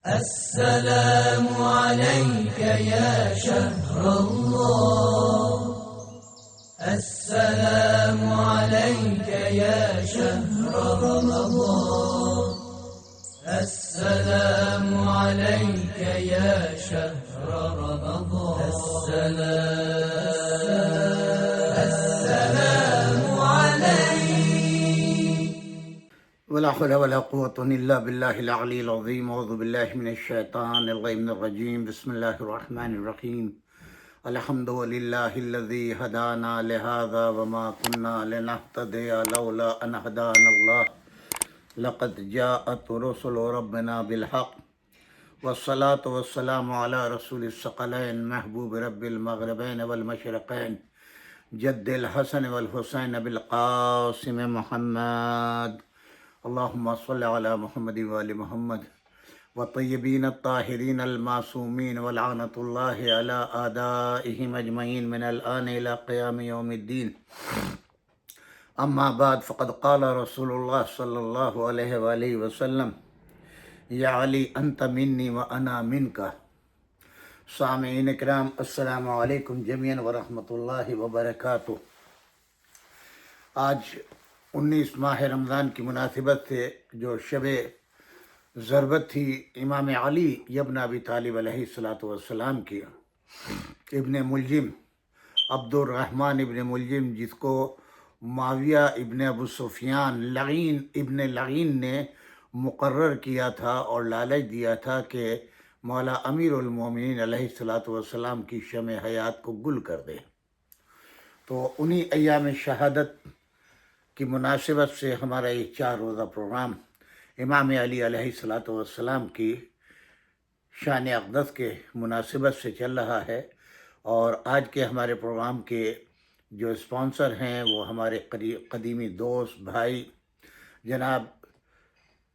السلام عليك يا شهر الله. السلام عليك يا شهر رمضان. السلام عليك يا شهر رمضان. السلام عليك. ولا حول ولا قوة إلا بالله العلي العظيم. أعوذ بالله من الشيطان الرجيم. بسم الله الرحمن الرحيم. الحمد لله الذي هدانا لهذا وما كنا لنهتدي لولا أن هدانا الله. لقد جاءت رسل ربنا بالحق والصلاة والسلام على رسول الثقلين محبوب رب المغربين والمشرقين جد الحسن والحسين بالقاسم محمد. اللهم صل على محمد وآل محمد والطيبين الطاهرين المعصومين ولعنة الله على أعدائهم أجمعين من الآن إلى قيام يوم الدين. أما بعد فقد قال رسول الله صلى الله عليه وآله وسلم يا علي أنت مني وأنا منك. سامعین اکرام، السلام علیکم جمیعاً ورحمۃ اللہ وبرکاتہ۔ آج 19 ماہ رمضان کی مناسبت سے جو شب ضربت تھی امام علی ابن ابی طالب علیہ السلام کی، ابن ملجم عبد الرحمن ابن ملجم، جس کو معاویہ ابن ابو سفیان لعین ابن لعین نے مقرر کیا تھا اور لالچ دیا تھا کہ مولا امیر المومنین علیہ السلام کی شمع حیات کو گل کر دے، تو انہی ایام شہادت کی مناسبت سے ہمارا یہ 4 روزہ پروگرام امام علی علیہ السلام کی شان اقدس کے مناسبت سے چل رہا ہے۔ اور آج کے ہمارے پروگرام کے جو اسپانسر ہیں وہ ہمارے قدیمی دوست بھائی جناب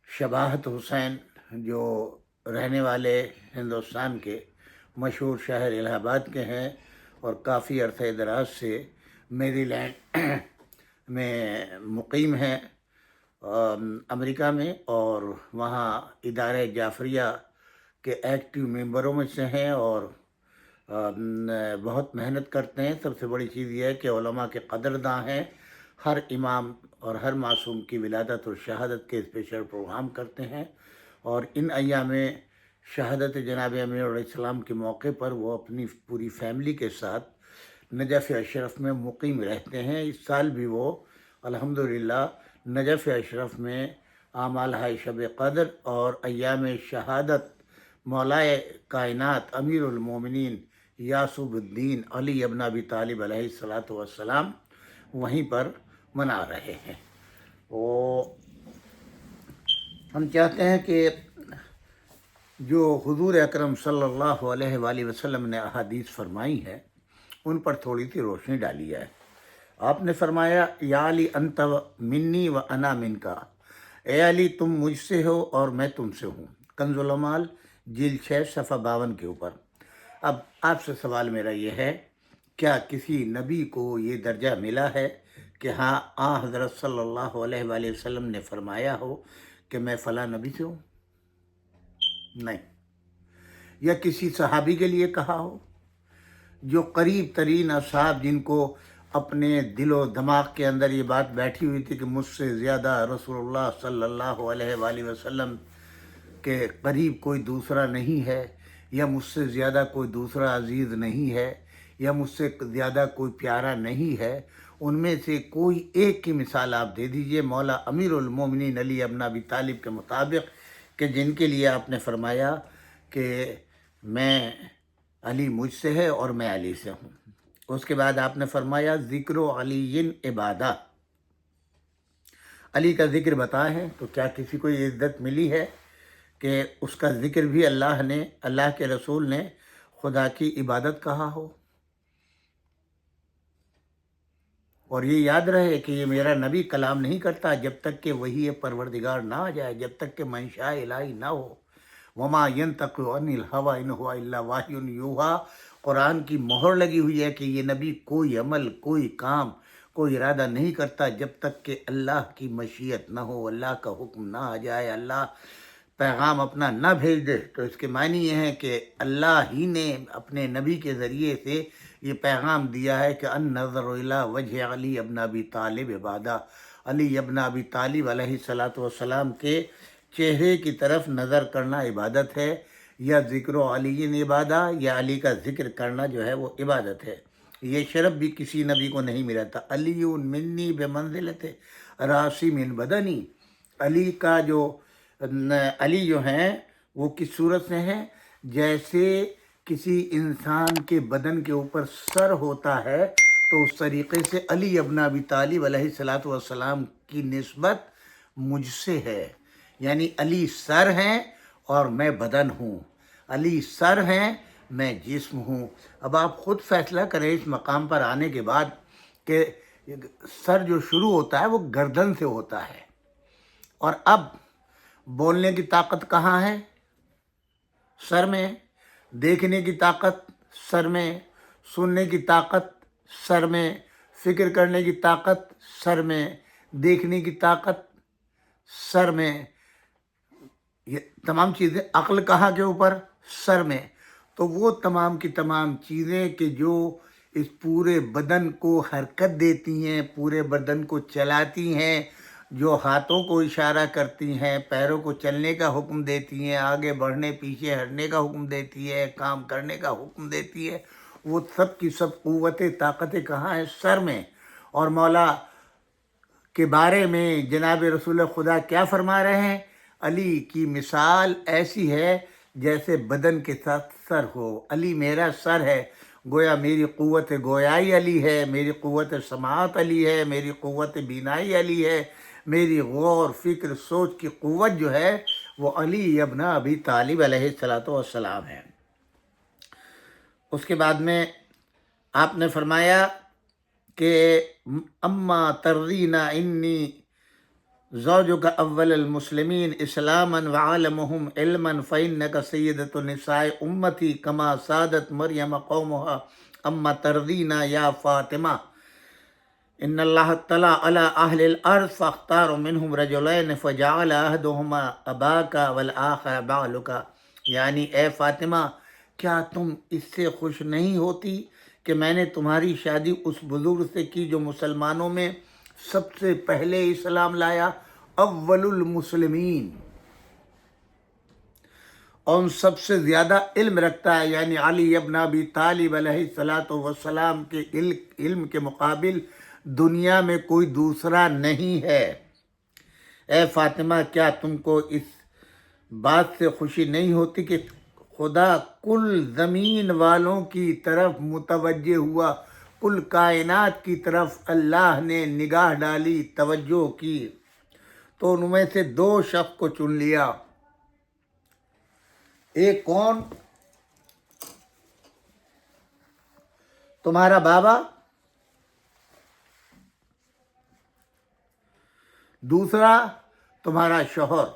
شباہت حسین، جو رہنے والے ہندوستان کے مشہور شہر الہ آباد کے ہیں اور کافی عرصہ دراز سے میری لینڈ میں مقیم ہیں امریکہ میں، اور وہاں ادارہ جعفریہ کے ایکٹیو ممبروں میں سے ہیں اور بہت محنت کرتے ہیں۔ سب سے بڑی چیز یہ ہے کہ علماء کے قدرداں ہیں، ہر امام اور ہر معصوم کی ولادت اور شہادت کے اسپیشل پروگرام کرتے ہیں، اور ان ایام شہادت جناب امیر علیہ السلام کے موقع پر وہ اپنی پوری فیملی کے ساتھ نجف اشرف میں مقیم رہتے ہیں۔ اس سال بھی وہ الحمدللہ نجف اشرف میں اعمال شب قدر اور ایام شہادت مولائے کائنات امیر المومنین یعصوب الدین علی ابن ابی طالب علیہ السلام وہیں پر منا رہے ہیں۔ وہ ہم چاہتے ہیں کہ جو حضور اکرم صلی اللہ علیہ وآلہ وسلم نے احادیث فرمائی ہیں ان پر تھوڑی سی روشنی ڈالی جائے۔ آپ نے فرمایا یا علی انت منی و انا منکا، اے علی تم مجھ سے ہو اور میں تم سے ہوں۔ کنز العمال جلد 6 صفحہ 52 کے اوپر۔ اب آپ سے سوال میرا یہ ہے، کیا کسی نبی کو یہ درجہ ملا ہے کہ ہاں حضرت صلی اللہ علیہ وآلہ وسلم نے فرمایا ہو کہ میں فلاں نبی سے ہوں؟ نہیں۔ یا کسی صحابی کے لیے کہا ہو؟ جو قریب ترین اصحاب، جن کو اپنے دل و دماغ کے اندر یہ بات بیٹھی ہوئی تھی کہ مجھ سے زیادہ رسول اللہ صلی اللہ علیہ وآلہ وسلم کے قریب کوئی دوسرا نہیں ہے، یا مجھ سے زیادہ کوئی دوسرا عزیز نہیں ہے، یا مجھ سے زیادہ کوئی پیارا نہیں ہے، ان میں سے کوئی ایک کی مثال آپ دے دیجئے مولا امیر المومنین علی ابن ابی طالب کے مطابق، کہ جن کے لیے آپ نے فرمایا کہ میں علی مجھ سے ہے اور میں علی سے ہوں۔ اس کے بعد آپ نے فرمایا ذکر علی عبادہ، علی کا ذکر بتائے ہیں، تو کیا کسی کو یہ عزت ملی ہے کہ اس کا ذکر بھی اللہ کے رسول نے خدا کی عبادت کہا ہو؟ اور یہ یاد رہے کہ یہ میرا نبی کلام نہیں کرتا جب تک کہ وحی پروردگار نہ آ جائے، جب تک کہ منشاء الہی نہ ہو۔ وما ينطق عن الهوى ان هو الا وحی یوحی، قرآن کی مہر لگی ہوئی ہے کہ یہ نبی کوئی عمل، کوئی کام، کوئی ارادہ نہیں کرتا جب تک کہ اللہ کی مشیت نہ ہو، اللہ کا حکم نہ آ جائے، اللہ پیغام اپنا نہ بھیج دے تو اس کے معنی یہ ہے کہ اللہ ہی نے اپنے نبی کے ذریعے سے یہ پیغام دیا ہے کہ ان نظر الی وجہ علی ابن ابی طالب عبادہ، علی ابن ابی طالب علیہ الصلاۃ والسلام کے چہرے کی طرف نظر کرنا عبادت ہے، یا ذکر علی عبادہ، یا علی کا ذکر کرنا جو ہے وہ عبادت ہے۔ یہ شرف بھی کسی نبی کو نہیں ملا تھا۔ علی منی بمنزلت راسی من بدنی، علی کا جو علی جو ہیں وہ کس صورت سے ہیں؟ جیسے کسی انسان کے بدن کے اوپر سر ہوتا ہے تو اس طریقے سے علی ابن ابی طالب علیہ الصلاۃ والسلام کی نسبت مجھ سے ہے، یعنی علی سر ہیں اور میں بدن ہوں، علی سر ہیں میں جسم ہوں۔ اب آپ خود فیصلہ کریں اس مقام پر آنے کے بعد کہ سر جو شروع ہوتا ہے وہ گردن سے ہوتا ہے، اور اب بولنے کی طاقت کہاں ہے؟ سر میں، دیکھنے کی طاقت سر میں، سننے کی طاقت سر میں، فکر کرنے کی طاقت سر میں، دیکھنے کی طاقت سر میں، یہ تمام چیزیں۔ عقل کہاں کے اوپر؟ سر میں۔ تو وہ تمام کی تمام چیزیں کہ جو اس پورے بدن کو حرکت دیتی ہیں، پورے بدن کو چلاتی ہیں، جو ہاتھوں کو اشارہ کرتی ہیں، پیروں کو چلنے کا حکم دیتی ہیں، آگے بڑھنے پیچھے ہٹنے کا حکم دیتی ہے، کام کرنے کا حکم دیتی ہے، وہ سب کی سب قوتیں طاقتیں کہاں ہیں؟ سر میں۔ اور مولا کے بارے میں جناب رسول خدا کیا فرما رہے ہیں؟ علی کی مثال ایسی ہے جیسے بدن کے ساتھ سر ہو۔ علی میرا سر ہے، گویا میری قوت گویائی علی ہے، میری قوت سماعت علی ہے، میری قوت بینائی علی ہے، میری غور فکر سوچ کی قوت جو ہے وہ علی ابن ابی طالب علیہ الصلاۃ والسلام ہے۔ اس کے بعد میں آپ نے فرمایا کہ اما ترضینا انی زوجک اول المسلمین اسلاما وعالمهم علما فإنک سیدۃ النساء امتی کما سادت مریم قومها، اما ترضینا یا فاطمہ ان اللہ اطلع علی اہل الارض فاختار منہم رجلین فجعل احدهما اباک والآخر بعلک، یعنی اے فاطمہ کیا تم اس سے خوش نہیں ہوتی کہ میں نے تمہاری شادی اس بزرگ سے کی جو مسلمانوں میں سب سے پہلے اسلام لایا، اول المسلمین، اور ان سب سے زیادہ علم رکھتا ہے، یعنی علی ابن ابی طالب علیہ الصلاۃ والسلام کے علم کے مقابل دنیا میں کوئی دوسرا نہیں ہے۔ اے فاطمہ کیا تم کو اس بات سے خوشی نہیں ہوتی کہ خدا کل زمین والوں کی طرف متوجہ ہوا، کل کائنات کی طرف اللہ نے نگاہ ڈالی، توجہ کی، تو ان میں سے دو شخص کو چن لیا۔ ایک کون؟ تمہارا بابا، دوسرا تمہارا شوہر۔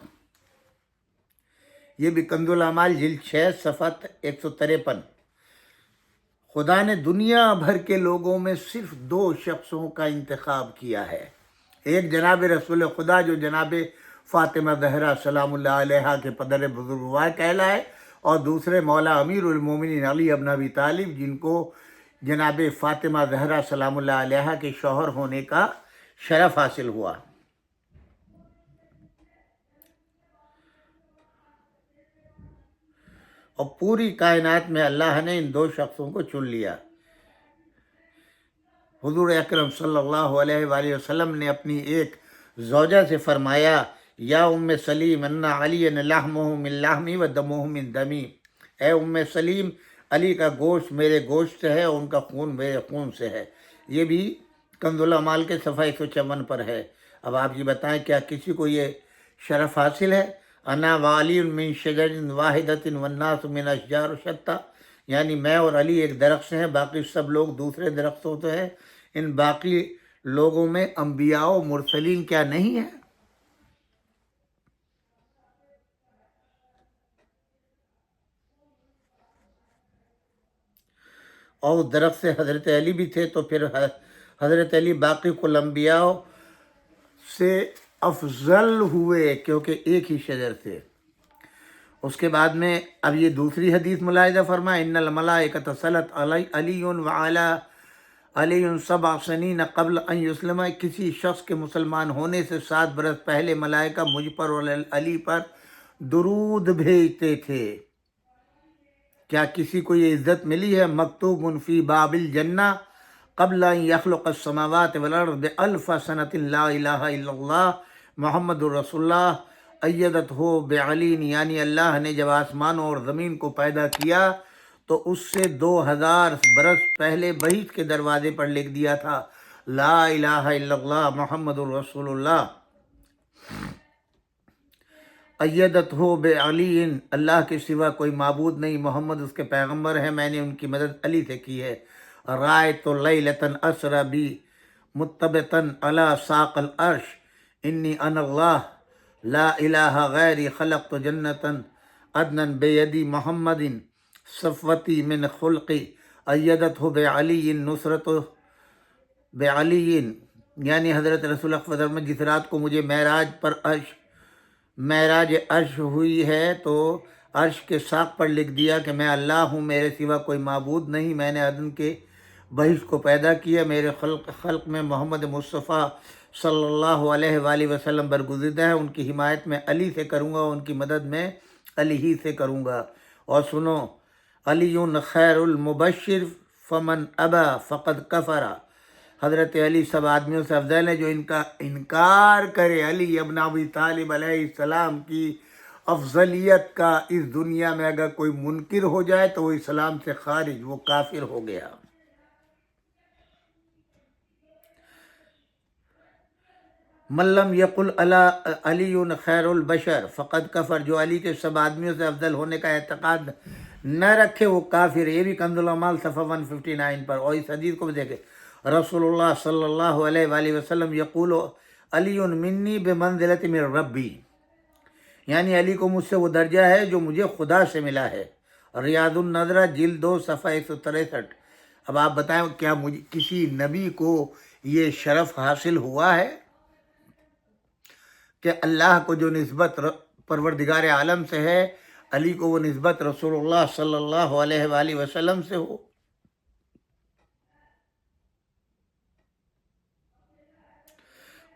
یہ بھی کنز الاعمال جلد 6 صفحہ 153۔ خدا نے دنیا بھر کے لوگوں میں صرف 2 شخصوں کا انتخاب کیا ہے، ایک جناب رسول خدا جو جناب فاطمہ زہرا سلام اللہ علیہا کے پدر بزرگوار کہلائے، اور دوسرے مولا امیر المومنین علی ابن ابی طالب جن کو جناب فاطمہ زہرا سلام اللہ علیہا کے شوہر ہونے کا شرف حاصل ہوا۔ اور پوری کائنات میں اللہ نے ان 2 شخصوں کو چن لیا۔ حضور اکرم صلی اللہ علیہ وآلہ وسلم نے اپنی ایک زوجہ سے فرمایا، یا ام سلیم ان علی لحمہ من لحمی و دمہ من دمی، اے ام سلیم علی کا گوشت میرے گوشت سے ہے اور ان کا خون میرے خون سے ہے۔ یہ بھی کنز الاعمال کے صفحہ 154 پر ہے۔ اب آپ یہ بتائیں کیا کسی کو یہ شرف حاصل ہے؟ انا وعلی من شجر واحدۃ والناس من اشجار شتیٰ، یعنی میں اور علی ایک درخت سے ہیں، باقی سب لوگ دوسرے درختوں سے ہیں۔ ان باقی لوگوں میں انبیاء و مرسلین کیا نہیں ہیں؟ اور درخت سے حضرت علی بھی تھے، تو پھر حضرت علی باقی کل انبیاء سے افضل ہوئے کیونکہ ایک ہی شجر تھے۔ اس کے بعد میں اب یہ دوسری حدیث ملاحظہ فرمائے، ان الملائکۃ صلت علی وعلی علی 7 سنین قبل ان یسلم، کسی شخص کے مسلمان ہونے سے 7 برس پہلے ملائکہ مجھ پر اور علی پر درود بھیجتے تھے۔ کیا کسی کو یہ عزت ملی ہے؟ مکتوب فی باب الجنہ قبل ان یخلق السماوات والارض ب1000 سنۃ لا الہ الا اللہ محمد الرسول اللہ ایدت ہو بعلی، یعنی اللہ نے جب آسمانوں اور زمین کو پیدا کیا تو اس سے 2000 برس پہلے بہشت کے دروازے پر لکھ دیا تھا لا الہ الا اللہ محمد الرسول اللہ ایدت ہو بعلی، اللہ کے سوا کوئی معبود نہیں، محمد اس کے پیغمبر ہیں، میں نے ان کی مدد علی سے کی ہے۔ رأیت لیلۃ اسری بی متبتا علی ساق العرش انی انا اللہ لا الہ غیری خلقت جنتا عدنا بیدی محمد صفوتی من خلقی ایدت ہو بعلی نصرت بعلی، یعنی حضرت رسول اللہ صلی اللہ علیہ وسلم جس رات کو مجھے معراج عرش ہوئی ہے تو عرش کے ساق پر لکھ دیا کہ میں اللہ ہوں، میرے سوا کوئی معبود نہیں، میں نے عدن کے بہشت کو پیدا کیا، میرے خلق میں محمد مصطفیٰ صلی اللہ علیہ وآلہ وسلم برگزیدہ ہے، ان کی حمایت میں علی سے کروں گا، ان کی مدد میں علی ہی سے کروں گا۔ اور سنو، علی خیر المبشر فمن ابا فقد کفر، حضرت علی سب آدمیوں سے افضل ہے، جو ان کا انکار کرے علی ابن ابی طالب علیہ السلام کی افضلیت کا اس دنیا میں اگر کوئی منکر ہو جائے تو وہ اسلام سے خارج، وہ کافر ہو گیا۔ من لم یقل علی خیر البشر فقد کفر، جو علی کے سب آدمیوں سے افضل ہونے کا اعتقاد نہ رکھے وہ کافر ہے۔ یہ بھی کنز الاعمال صفحہ 159 پر۔ اور اس حدیث کو بھی دیکھیں، رسول اللہ صلی اللہ علیہ وآلہ وسلم یقول علی منی بمنزلۃ من ربی، یعنی علی کو مجھ سے وہ درجہ ہے جو مجھے خدا سے ملا ہے۔ ریاض النظرہ جلد 2 صفحہ 163۔ اب آپ بتائیں کیا کسی نبی کو یہ شرف حاصل ہوا ہے کہ اللہ کو جو نسبت پروردگار عالم سے ہے، علی کو وہ نسبت رسول اللہ صلی اللہ علیہ وآلہ وسلم سے ہو؟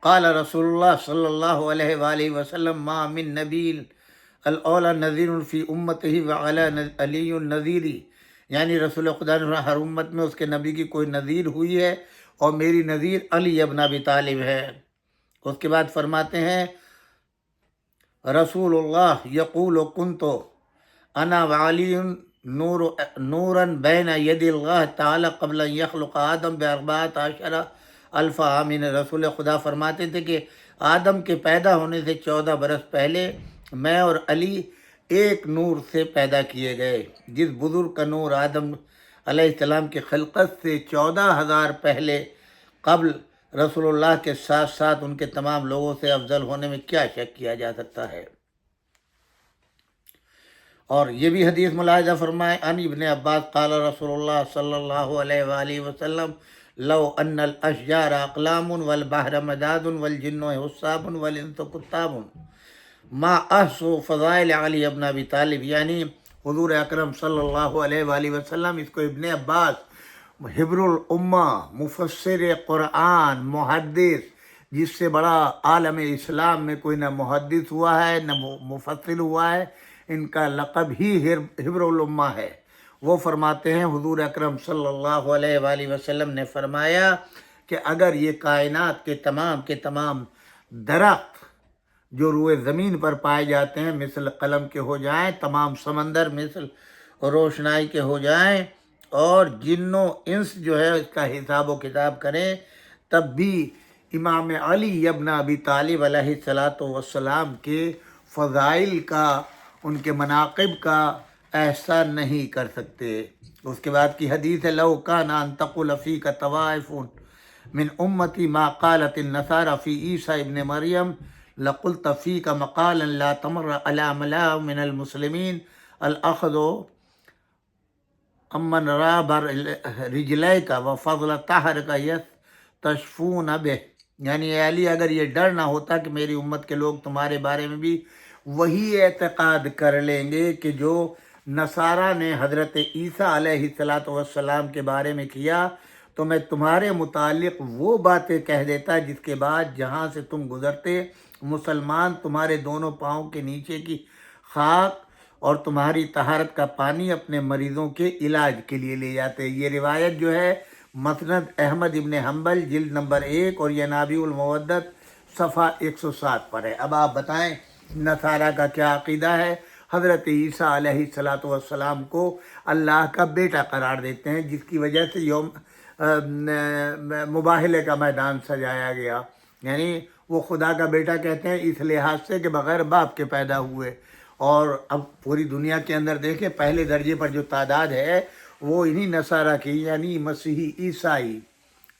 قال رسول اللہ صلی اللہ علیہ وآلہ وسلم ما من نبی الاولی نذیر فی امتہ وعلی علی نذیری، یعنی رسول خدا نے ہر امت میں اس کے نبی کی کوئی نذیر ہوئی ہے اور میری نذیر علی ابن ابی طالب ہے۔ اس کے بعد فرماتے ہیں رسول اللہ یقول کنت انا وعلی نورا بین ید اللہ تعالی قبل ان یخلق آدم ب14,000 عام، رسول خدا فرماتے تھے کہ آدم کے پیدا ہونے سے 14 برس پہلے میں اور علی ایک نور سے پیدا کیے گئے۔ جس بزرگ کا نور آدم علیہ السلام کی خلقت سے 14,000 پہلے قبل رسول اللہ کے ساتھ ساتھ ان کے تمام لوگوں سے افضل ہونے میں کیا شک کیا جا سکتا ہے۔ اور یہ بھی حدیث ملاحظہ فرمائے، ان ابن عباس قال رسول اللہ صلی اللہ علیہ وآلہ وسلم لو ان الاشجار اقلام والبحر مداد والجن حساب والانس کتاب ما احصوا فضائل علی ابن ابی طالب، یعنی حضور اکرم صلی اللہ علیہ وآلہ وسلم، اس کو ابن عباس حبر الامہ، مفسر قرآن، محدث، جس سے بڑا عالم اسلام میں کوئی نہ محدث ہوا ہے نہ مفسر ہوا ہے، ان کا لقب ہی حبر الامہ ہے۔ وہ فرماتے ہیں حضور اکرم صلی اللہ علیہ وآلہ وسلم نے فرمایا کہ اگر یہ کائنات کے تمام درخت جو روئے زمین پر پائے جاتے ہیں مثل قلم کے ہو جائیں، تمام سمندر مثل روشنائی کے ہو جائیں، اور جن و انس جو ہے اس کا حساب و کتاب کریں، تب بھی امام علی ابن ابی طالب علیہ السلام کے فضائل کا، ان کے مناقب کا احسان نہیں کر سکتے۔ اس کے بعد کی حدیث ہے لو کان ان تقول فیک طوائف من امتی ما قالت النصارى فی عیسیٰ ابن مریم لقلت فیک مقالا لا تمر علی ملا من المسلمین الاخذ امن رابر رجلیک وفضل طہرک یستشفون بہ، یعنی اے علی اگر یہ ڈر نہ ہوتا کہ میری امت کے لوگ تمہارے بارے میں بھی وہی اعتقاد کر لیں گے کہ جو نصارہ نے حضرت عیسیٰ علیہ السلام کے بارے میں کیا، تو میں تمہارے متعلق وہ باتیں کہہ دیتا جس کے بعد جہاں سے تم گزرتے مسلمان تمہارے دونوں پاؤں کے نیچے کی خاک اور تمہاری طہارت کا پانی اپنے مریضوں کے علاج کے لیے لے جاتے۔ یہ روایت جو ہے مسند احمد ابن حنبل جلد نمبر 1 اور یہ نابع المودت صفحہ 107 پر ہے۔ اب آپ بتائیں نصارہ کا کیا عقیدہ ہے؟ حضرت عیسیٰ علیہ السلام کو اللہ کا بیٹا قرار دیتے ہیں، جس کی وجہ سے یوم مباہلے کا میدان سجایا گیا، یعنی وہ خدا کا بیٹا کہتے ہیں اس لحاظ سے کہ بغیر باپ کے پیدا ہوئے۔ اور اب پوری دنیا کے اندر دیکھیں پہلے درجے پر جو تعداد ہے وہ انہی نصارہ کی، یعنی مسیحی عیسائی۔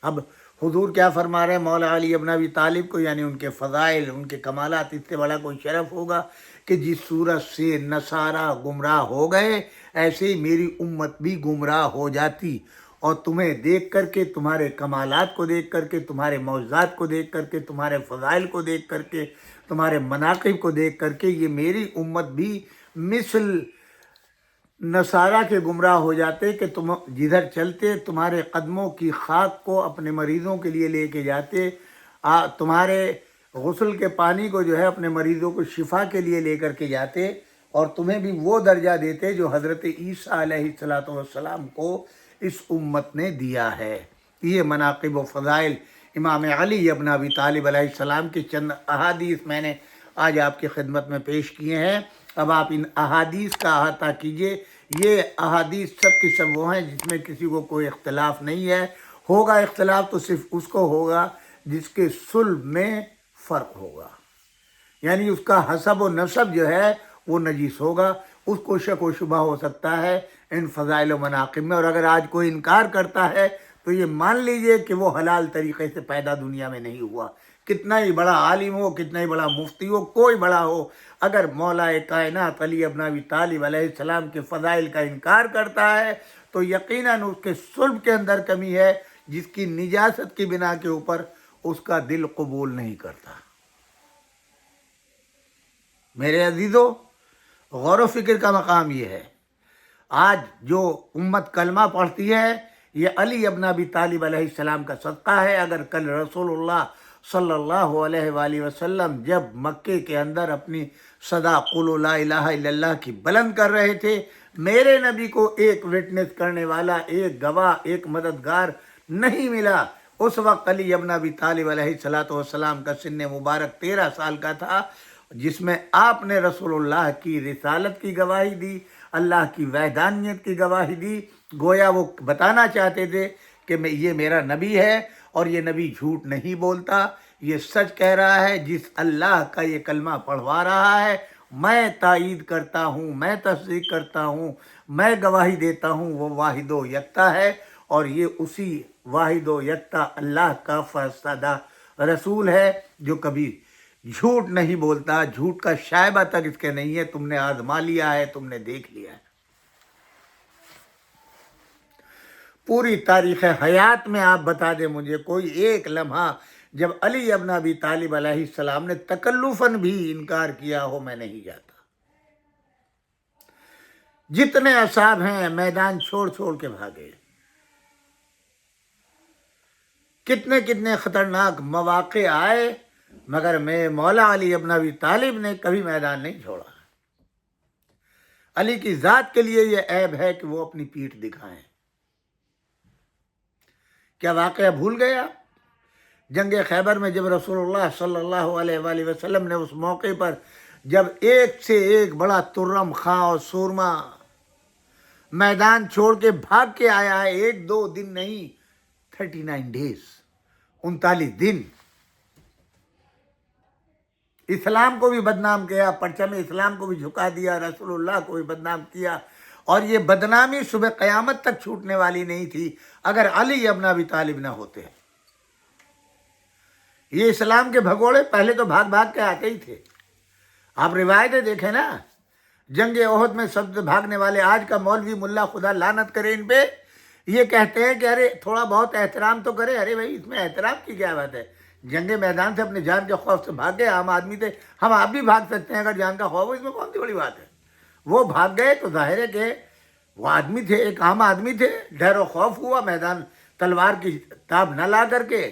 اب حضور کیا فرما رہے ہیں؟ مولا علی ابن ابی طالب کو، یعنی ان کے فضائل، ان کے کمالات، اس سے بڑا کوئی شرف ہوگا کہ جس صورت سے نصارہ گمراہ ہو گئے ایسے ہی میری امت بھی گمراہ ہو جاتی، اور تمہیں دیکھ کر کے، تمہارے کمالات کو دیکھ کر کے، تمہارے معجزات کو دیکھ کر کے، تمہارے فضائل کو دیکھ کر کے، تمہارے مناقب کو دیکھ کر کے یہ میری امت بھی مثل نصارہ کے گمراہ ہو جاتے کہ تم جدھر چلتے تمہارے قدموں کی خاک کو اپنے مریضوں کے لیے لے کے جاتے، تمہارے غسل کے پانی کو جو ہے اپنے مریضوں کو شفا کے لیے لے کر کے جاتے، اور تمہیں بھی وہ درجہ دیتے جو حضرت عیسیٰ علیہ السلام کو اس امت نے دیا ہے۔ یہ مناقب و فضائل امام علی ابن ابی طالب علیہ السلام کی چند احادیث میں نے آج آپ کی خدمت میں پیش کیے ہیں۔ اب آپ ان احادیث کا احاطہ کیجئے۔ یہ احادیث سب کی سب وہ ہیں جس میں کسی کو کوئی اختلاف نہیں ہے، ہوگا اختلاف تو صرف اس کو ہوگا جس کے صلب میں فرق ہوگا، یعنی اس کا حسب و نسب جو ہے وہ نجیس ہوگا، اس کو شک و شبہ ہو سکتا ہے ان فضائل و مناقب میں۔ اور اگر آج کوئی انکار کرتا ہے تو یہ مان لیجئے کہ وہ حلال طریقے سے پیدا دنیا میں نہیں ہوا، کتنا ہی بڑا عالم ہو، کتنا ہی بڑا مفتی ہو، کوئی بڑا ہو، اگر مولا کائنات علی ابن ابی طالب علیہ السلام کے فضائل کا انکار کرتا ہے تو یقیناً اس کے صلب کے اندر کمی ہے، جس کی نجاست کی بنا کے اوپر اس کا دل قبول نہیں کرتا۔ میرے عزیزو، غور و فکر کا مقام یہ ہے، آج جو امت کلمہ پڑھتی ہے یہ علی ابن ابی طالب علیہ السلام کا صدقہ ہے۔ اگر کل رسول اللہ صلی اللہ علیہ وآلہ وسلم جب مکے کے اندر اپنی صدا قولوا لا الہ الا اللہ کی بلند کر رہے تھے، میرے نبی کو ایک وٹنس کرنے والا، ایک گواہ، ایک مددگار نہیں ملا، اس وقت علی ابن ابی طالب علیہ السلام کا سن مبارک 13 سال کا تھا، جس میں آپ نے رسول اللہ کی رسالت کی گواہی دی، اللہ کی وحدانیت کی گواہی دی۔ گویا وہ بتانا چاہتے تھے کہ یہ میرا نبی ہے اور یہ نبی جھوٹ نہیں بولتا، یہ سچ کہہ رہا ہے، جس اللہ کا یہ کلمہ پڑھوا رہا ہے میں تائید کرتا ہوں، میں تصدیق کرتا ہوں، میں گواہی دیتا ہوں، وہ واحد و یکتا ہے، اور یہ اسی واحد و یکتا اللہ کا فرستادہ رسول ہے جو کبھی جھوٹ نہیں بولتا، جھوٹ کا شائبہ تک اس کے نہیں ہے۔ تم نے آزما لیا ہے، تم نے دیکھ لیا ہے۔ پوری تاریخ حیات میں آپ بتا دیں مجھے کوئی ایک لمحہ جب علی ابن ابی طالب علیہ السلام نے تکلفاً بھی انکار کیا ہو میں نہیں جاتا۔ جتنے اصحاب ہیں میدان چھوڑ چھوڑ کے بھاگے، کتنے کتنے خطرناک مواقع آئے، مگر میں مولا علی ابن ابی طالب نے کبھی میدان نہیں چھوڑا۔ علی کی ذات کے لیے یہ عیب ہے کہ وہ اپنی پیٹھ دکھائیں۔ کیا واقعہ بھول گیا؟ جنگ خیبر میں جب رسول اللہ صلی اللہ علیہ وآلہ وسلم نے اس موقع پر جب ایک سے ایک بڑا ترم خاں اور سورما میدان چھوڑ کے بھاگ کے آیا ہے، 1-2 دن نہیں، 39 ڈیز، 39 دن، اسلام کو بھی بدنام کیا، پرچم اسلام کو بھی جھکا دیا، رسول اللہ کو بھی بدنام کیا، اور یہ بدنامی صبح قیامت تک چھوٹنے والی نہیں تھی اگر علی ابن ابی طالب نہ ہوتے۔ یہ اسلام کے بھگوڑے پہلے تو بھاگ بھاگ کے آتے ہی تھے۔ آپ روایتیں دیکھیں نا، جنگ احد میں سب سے بھاگنے والے آج کا مولوی ملا خدا لعنت کرے ان پہ، یہ کہتے ہیں کہ ارے تھوڑا بہت احترام تو کرے۔ ارے بھائی اس میں احترام کی کیا بات ہے؟ جنگ میدان سے اپنے جان کے خوف سے بھاگ گئے، عام آدمی تھے، ہم آپ بھی بھاگ سکتے ہیں اگر جان کا خوف ہو، اس میں کون سی بڑی بات ہے؟ وہ بھاگ گئے تو ظاہر ہے کہ وہ آدمی تھے، ایک عام آدمی تھے، ڈر و خوف ہوا، میدان تلوار کی تاب نہ لا کر کے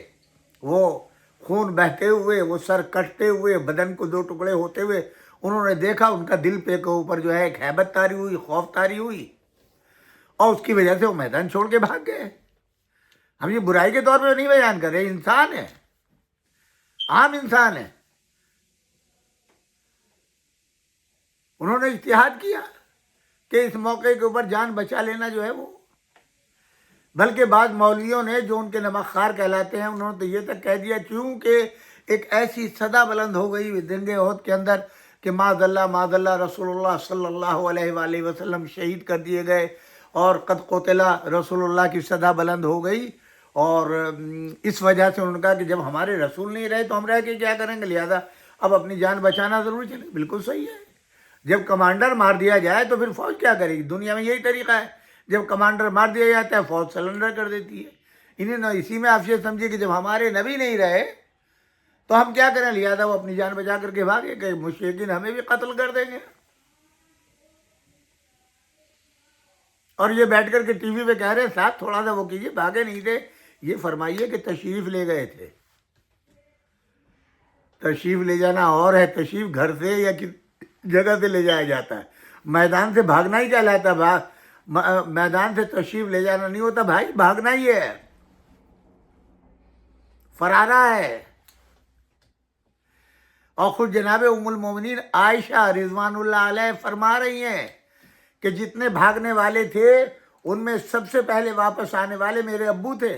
وہ خون بہتے ہوئے، وہ سر کٹتے ہوئے، بدن کو دو ٹکڑے ہوتے ہوئے انہوں نے دیکھا، ان کا دل پہ کے اوپر جو ہے ایک ہیبت طاری ہوئی، خوف طاری ہوئی، اور اس کی وجہ سے وہ میدان چھوڑ کے بھاگ گئے۔ ہم یہ برائی کے طور پہ نہیں بیان کر رہے، انسان ہے، عام انسان ہے، انہوں نے اجتہاد کیا کہ اس موقع کے اوپر جان بچا لینا جو ہے وہ، بلکہ بعض مولویوں نے جو ان کے نمک خوار کہلاتے ہیں انہوں نے تو یہ تک کہہ دیا، چونکہ ایک ایسی صدا بلند ہو گئی جنگ احد کے اندر کہ معاذ اللہ رسول اللہ صلی اللہ علیہ وآلہ وسلم شہید کر دیے گئے، اور قد قتلا رسول اللہ کی صدا بلند ہو گئی، اور اس وجہ سے انہوں نے کہا کہ جب ہمارے رسول نہیں رہے تو ہم رہ کے کیا کریں گے، لہذا اب اپنی جان بچانا ضروری چلے۔ بالکل صحیح ہے، جب کمانڈر مار دیا جائے تو پھر فوج کیا کرے گی؟ دنیا میں یہی طریقہ ہے، جب کمانڈر مار دیا جاتا ہے فوج سلنڈر کر دیتی ہے۔ انہیں نہ اسی میں آپ یہ سمجھے کہ جب ہمارے نبی نہیں رہے تو ہم کیا کریں، لہذا وہ اپنی جان بچا کر کے بھاگے کہ مشرکین ہمیں بھی قتل کر دیں گے۔ اور یہ بیٹھ کر کے ٹی وی پہ کہہ رہے ہیں صاحب تھوڑا سا وہ کیجیے، بھاگے نہیں تھے، یہ فرمائیے کہ تشریف لے گئے تھے۔ تشریف لے جانا اور ہے، تشریف گھر سے یا کس جگہ سے لے جایا جاتا ہے، میدان سے بھاگنا ہی کہلاتا ہے۔ میدان سے تشریف لے جانا نہیں ہوتا بھائی، بھاگنا ہی ہے، فرارا ہے۔ اور خود جناب ام المومنین عائشہ رضوان اللہ علیہ فرما رہی ہیں کہ جتنے بھاگنے والے تھے ان میں سب سے پہلے واپس آنے والے میرے ابو تھے۔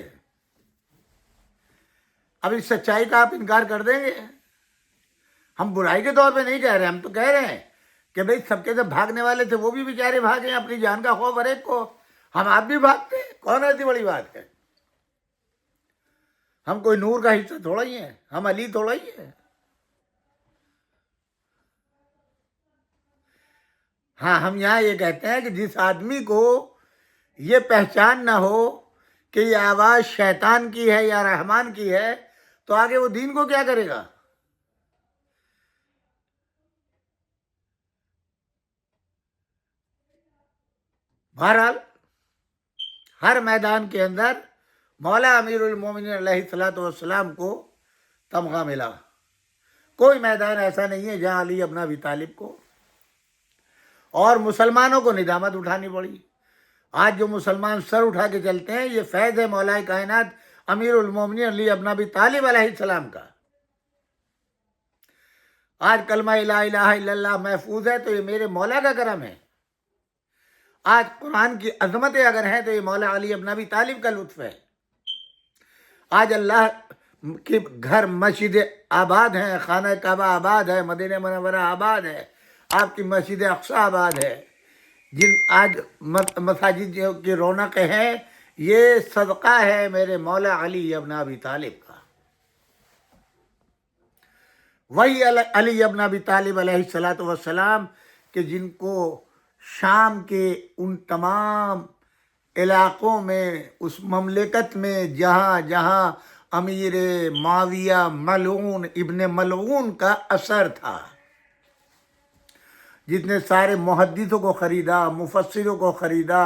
اب اس سچائی کا آپ انکار کر دیں گے؟ ہم برائی کے طور پہ نہیں کہہ رہے، ہم تو کہہ رہے ہیں کہ بھئی سب کے جب بھاگنے والے تھے وہ بھی بیچارے بھاگے، اپنی جان کا خوف ہر ایک کو، ہم آپ بھی بھاگتے، کون ایسی بڑی بات ہے؟ ہم کوئی نور کا حصہ تھوڑا ہی ہیں، ہم علی تھوڑا ہی ہیں۔ ہاں، ہم یہاں یہ کہتے ہیں کہ جس آدمی کو یہ پہچان نہ ہو کہ یہ آواز شیطان کی ہے یا رحمان کی ہے تو آگے وہ دین کو کیا کرے گا؟ بہرحال ہر میدان کے اندر مولا امیر المومنین علیہ السلام کو تمغہ ملا، کوئی میدان ایسا نہیں ہے جہاں علی ابن ابی طالب کو اور مسلمانوں کو ندامت اٹھانی پڑی۔ آج جو مسلمان سر اٹھا کے چلتے ہیں یہ فیض ہے مولا کائنات امیر المومنین علی ابن ابی طالب علیہ السلام کا۔ آج کلمہ لا الہ الا اللہ محفوظ ہے تو یہ میرے مولا کا کرم ہے۔ آج قرآن کی عظمتیں اگر ہیں تو یہ مولا علی ابن ابی طالب کا لطف ہے۔ آج اللہ کے گھر مسجد آباد ہیں، خانہ کعبہ آباد ہے، مدینہ منورہ آباد ہے، آپ کی مسجد اقصی آباد ہے، جن آج مساجد کی رونق ہے، یہ صدقہ ہے میرے مولا علی ابن ابی طالب کا۔ وہی علی ابن ابی طالب علیہ السلام کہ جن کو شام کے ان تمام علاقوں میں، اس مملکت میں جہاں جہاں امیر معاویہ ملعون ابن ملعون کا اثر تھا، جتنے سارے محدثوں کو خریدا، مفسروں کو خریدا،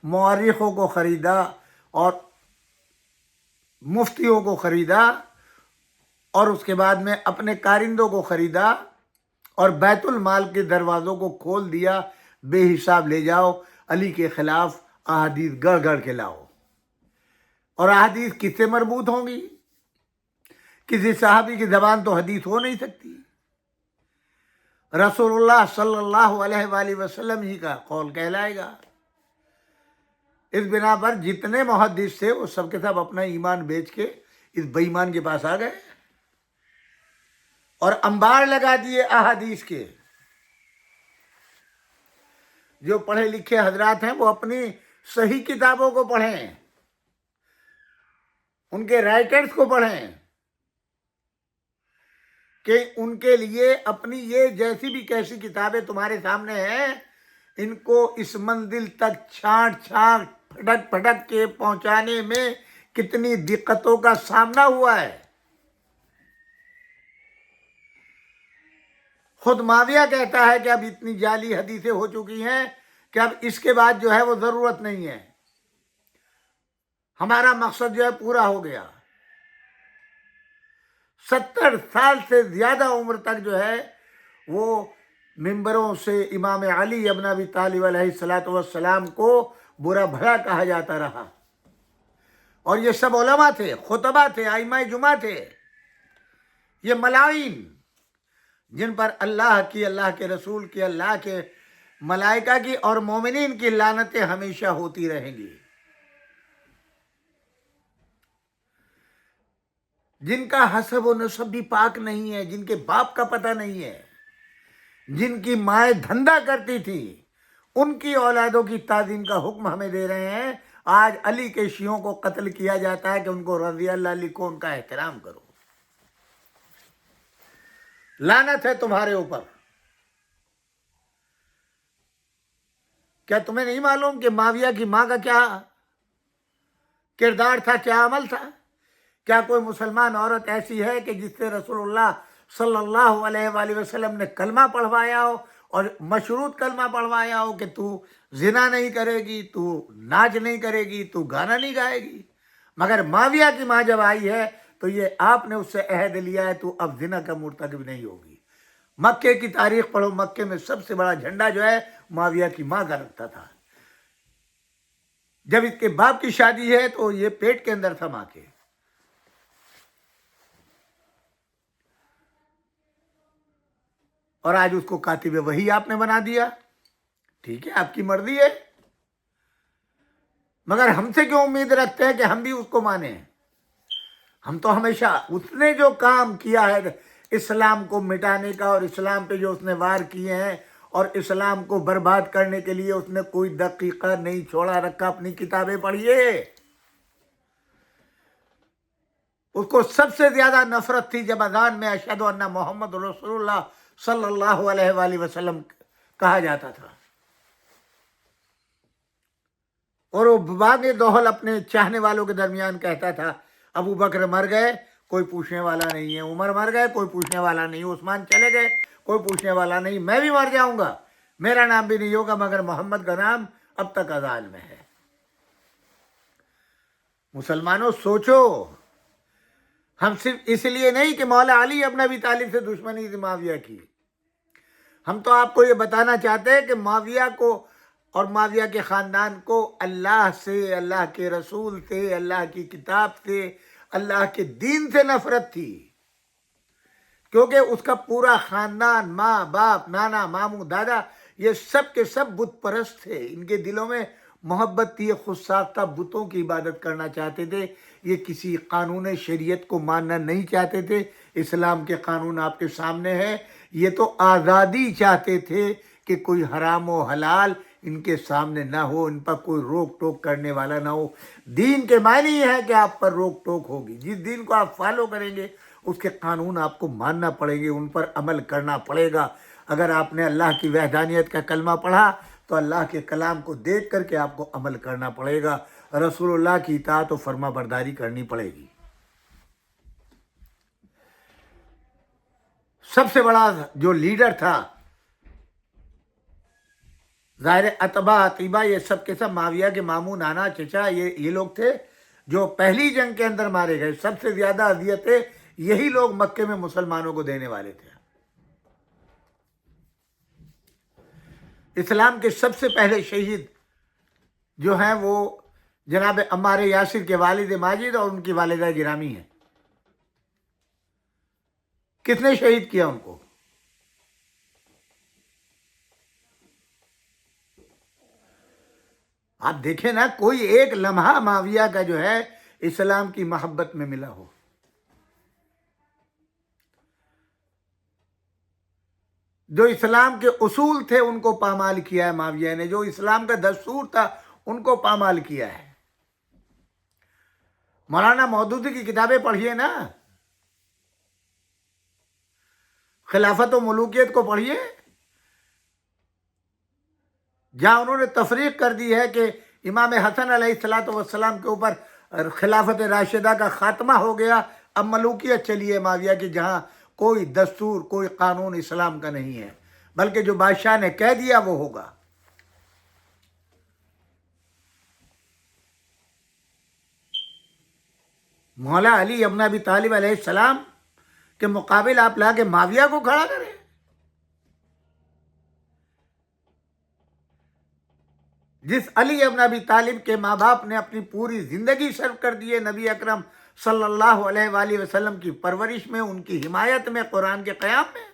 مورخوں کو خریدا اور مفتیوں کو خریدا، اور اس کے بعد میں اپنے کارندوں کو خریدا اور بیت المال کے دروازوں کو کھول دیا، بے حساب لے جاؤ، علی کے خلاف احادیث گڑھ گڑھ کے لاؤ۔ اور احادیث کس سے مربوط ہوں گی؟ کسی صحابی کی زبان تو حدیث ہو نہیں سکتی، رسول اللہ صلی اللہ علیہ وآلہ وسلم ہی کا قول کہلائے گا۔ اس بنا پر جتنے محدث تھے وہ سب کے سب اپنا ایمان بیچ کے اس بے ایمان کے پاس آ گئے اور انبار لگا دیے احادیث کے۔ جو پڑھے لکھے حضرات ہیں وہ اپنی صحیح کتابوں کو پڑھیں، ان کے رائٹرز کو پڑھیں، کہ ان کے لیے اپنی یہ جیسی بھی کیسی کتابیں تمہارے سامنے ہیں ان کو اس منزل تک چھانٹ چھانٹ پھٹک پھٹک کے پہنچانے میں کتنی دقتوں کا سامنا ہوا ہے۔ خود معاویہ کہتا ہے کہ اب اتنی جعلی حدیثیں ہو چکی ہیں کہ اب اس کے بعد جو ہے وہ ضرورت نہیں ہے، ہمارا مقصد جو ہے پورا ہو گیا۔ 70 سال سے زیادہ عمر تک جو ہے وہ ممبروں سے امام علی ابن ابی طالب علیہ السلام کو برا بھلا کہا جاتا رہا، اور یہ سب علماء تھے، خطبہ تھے، ائمہ جمعہ تھے، یہ ملاعین جن پر اللہ کی، اللہ کے رسول کی، اللہ کے ملائکہ کی اور مومنین کی لعنتیں ہمیشہ ہوتی رہیں گی، جن کا حسب و نسب بھی پاک نہیں ہے، جن کے باپ کا پتہ نہیں ہے، جن کی مائیں دھندا کرتی تھی، ان کی اولادوں کی تعظیم کا حکم ہمیں دے رہے ہیں۔ آج علی کے شیعوں کو قتل کیا جاتا ہے کہ ان کو رضی اللہ لکھو، ان کا احترام کرو۔ لعنت ہے تمہارے اوپر۔ کیا تمہیں نہیں معلوم کہ معاویہ کی ماں کا کیا کردار تھا، کیا عمل تھا؟ کیا کوئی مسلمان عورت ایسی ہے کہ جس سے رسول اللہ صلی اللہ علیہ وآلہ وسلم نے کلمہ پڑھوایا ہو، اور مشروط کلمہ پڑھوایا ہو کہ تو زنا نہیں کرے گی، تو ناچ نہیں کرے گی، تو گانا نہیں گائے گی؟ مگر معاویہ کی ماں جب آئی ہے تو یہ آپ نے اس سے عہد لیا ہے تو اب زنا کا مرتکب نہیں ہوگی۔ مکے کی تاریخ پڑھو، مکے میں سب سے بڑا جھنڈا جو ہے معاویہ کی ماں کا رکھتا تھا۔ جب اس کے باپ کی شادی ہے تو یہ پیٹ کے اندر تھا ماں کے۔ اور آج اس کو کاتب وحی آپ نے بنا دیا۔ ٹھیک ہے، آپ کی مرضی ہے، مگر ہم سے کیوں امید رکھتے ہیں کہ ہم بھی اس کو مانیں؟ ہم تو ہمیشہ اس نے جو کام کیا ہے اسلام کو مٹانے کا، اور اسلام پہ جو اس نے وار کیے ہیں اور اسلام کو برباد کرنے کے لیے اس نے کوئی دقیقہ نہیں چھوڑا رکھا۔ اپنی کتابیں پڑھیے، اس کو سب سے زیادہ نفرت تھی جب اذان میں اشہد ان محمد رسول اللہ صلی اللہ علیہ وآلہ وسلم کہا جاتا تھا، اور وہ باغ دہل اپنے چاہنے والوں کے درمیان کہتا تھا ابو بکر مر گئے کوئی پوچھنے والا نہیں ہے، عمر مر گئے کوئی پوچھنے والا نہیں، عثمان چلے گئے کوئی پوچھنے والا نہیں، میں بھی مر جاؤں گا، میرا نام بھی نہیں ہوگا، مگر محمد کا نام اب تک اذان میں ہے۔ مسلمانوں سوچو، ہم صرف اس لیے نہیں کہ مولا علی ابن ابی طالب سے دشمنی تھی معاویہ کی، ہم تو آپ کو یہ بتانا چاہتے ہیں کہ معاویہ کو اور معاویہ کے خاندان کو اللہ سے، اللہ کے رسول سے، اللہ کی کتاب سے، اللہ کے دین سے نفرت تھی، کیونکہ اس کا پورا خاندان، ماں باپ، نانا ماموں دادا، یہ سب کے سب بت پرست تھے۔ ان کے دلوں میں محبت تھی، یہ خود ساختہ بتوں کی عبادت کرنا چاہتے تھے، یہ کسی قانون شریعت کو ماننا نہیں چاہتے تھے۔ اسلام کے قانون آپ کے سامنے ہے، یہ تو آزادی چاہتے تھے کہ کوئی حرام و حلال ان کے سامنے نہ ہو، ان پر کوئی روک ٹوک کرنے والا نہ ہو۔ دین کے معنی یہ ہے کہ آپ پر روک ٹوک ہوگی، جس دین کو آپ فالو کریں گے اس کے قانون آپ کو ماننا پڑیں گے، ان پر عمل کرنا پڑے گا۔ اگر آپ نے اللہ کی وحدانیت کا کلمہ پڑھا تو اللہ کے کلام کو دیکھ کر کے آپ کو عمل کرنا پڑے گا، رسول اللہ کی اطاعت و فرما برداری کرنی پڑے گی۔ سب سے بڑا جو لیڈر تھا، ظاہر اتبا عتیبہ یہ سب کے سب معاویہ کے ماموں، نانا، چچا، یہ لوگ تھے جو پہلی جنگ کے اندر مارے گئے۔ سب سے زیادہ اذیتیں یہی لوگ مکے میں مسلمانوں کو دینے والے تھے۔ اسلام کے سب سے پہلے شہید جو ہیں وہ جناب عمار یاسر کے والد ماجد اور ان کی والدہ گرامی ہیں۔ کس نے شہید کیا ان کو؟ آپ دیکھیں نا، کوئی ایک لمحہ معاویہ کا جو ہے اسلام کی محبت میں ملا ہو۔ جو اسلام کے اصول تھے ان کو پامال کیا ہے معاویہ نے، جو اسلام کا دستور تھا ان کو پامال کیا ہے۔ مولانا مودودی کی کتابیں پڑھیے نا، خلافت و ملوکیت کو پڑھیے، جہاں انہوں نے تفریق کر دی ہے کہ امام حسن علیہ السلام کے اوپر خلافت راشدہ کا خاتمہ ہو گیا، اب ملوکیت چلی ہے معاویہ کی، جہاں کوئی دستور کوئی قانون اسلام کا نہیں ہے، بلکہ جو بادشاہ نے کہہ دیا وہ ہوگا۔ مولا علی ابن ابی طالب علیہ السلام کے مقابل آپ لا کے معاویہ کو کھڑا کریں؟ جس علی ابن ابی طالب کے ماں باپ نے اپنی پوری زندگی صرف کر دی ہے نبی اکرم صلی اللہ علیہ وآلہ وسلم کی پرورش میں، ان کی حمایت میں، قرآن کے قیام میں،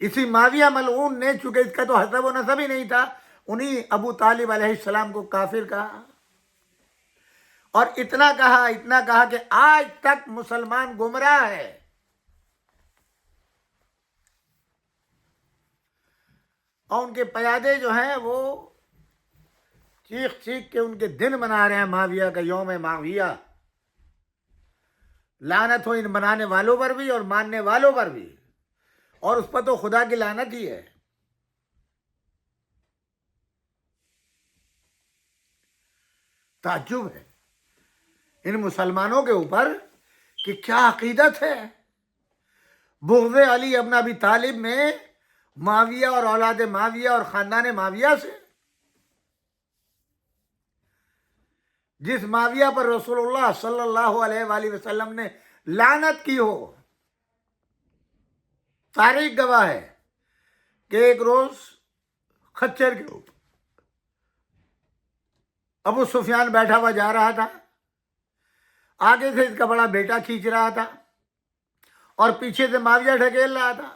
اسی معاویہ ملعون نے، چونکہ اس کا تو حسب و نسب ہی نہیں تھا، انہی ابو طالب علیہ السلام کو کافر کہا، اور اتنا کہا کہ آج تک مسلمان گمراہ ہے۔ اور ان کے پیادے جو ہیں وہ چیخ کے ان کے دن منا رہے ہیں معاویہ کا، یوم معاویہ۔ لعنت ہو ان منانے والوں پر بھی اور ماننے والوں پر بھی، اور اس پر تو خدا کی لعنت ہی ہے۔ تعجب ہے ان مسلمانوں کے اوپر کہ کیا عقیدت ہے۔ بغض علی ابن ابی طالب میں معاویہ اور اولاد معاویہ اور خاندان معاویہ سے، جس معاویہ پر رسول اللہ صلی اللہ علیہ وآلہ وسلم نے لعنت کی ہو۔ تاریخ گواہ ہے کہ ایک روز خچر کے اوپر ابو سفیان بیٹھا ہوا جا رہا تھا، آگے سے اس کا بڑا بیٹا کھینچ رہا تھا اور پیچھے سے معاویہ ڈھکیل رہا تھا۔